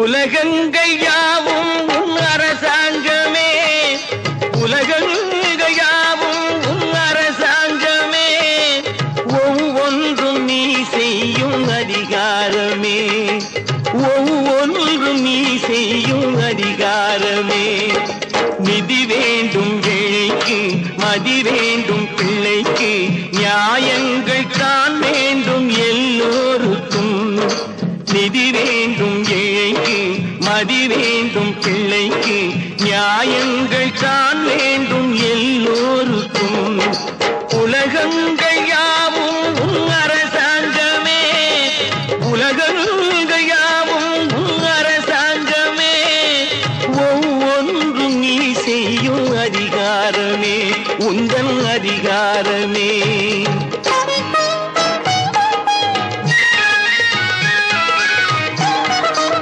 உலகங்கள் யாவும் உன் அரசாங்கமே, உலகங்கள் யாவும் உன் அரசாங்கமே, ஒவ்வொன்றும் நீ செய்யும் அதிகாரமே, ஒவ்வொன்றும் நீ செய்யும் அதிகாரமே. நிதி வேண்டும் ஏழைக்கு, மதி வேண்டும் பிள்ளைக்கு, நியாயங்கள் தான் வேண்டும் எல்லோருக்கும். நிதி வேண்டும் ஏழைக்கு, மதி வேண்டும் பிள்ளைக்கு, நியாயங்கள் தான் வேண்டும் எல்லோருக்கும். உலகங்கள் யாவும் உன் அரசாங்கமே, உலகங்கள் யாவும் உன் அரசாங்கமே, ஒவ்வொன்றும் நீ செய்யும் அதிகாரமே, உந்தன் அதிகாரமே.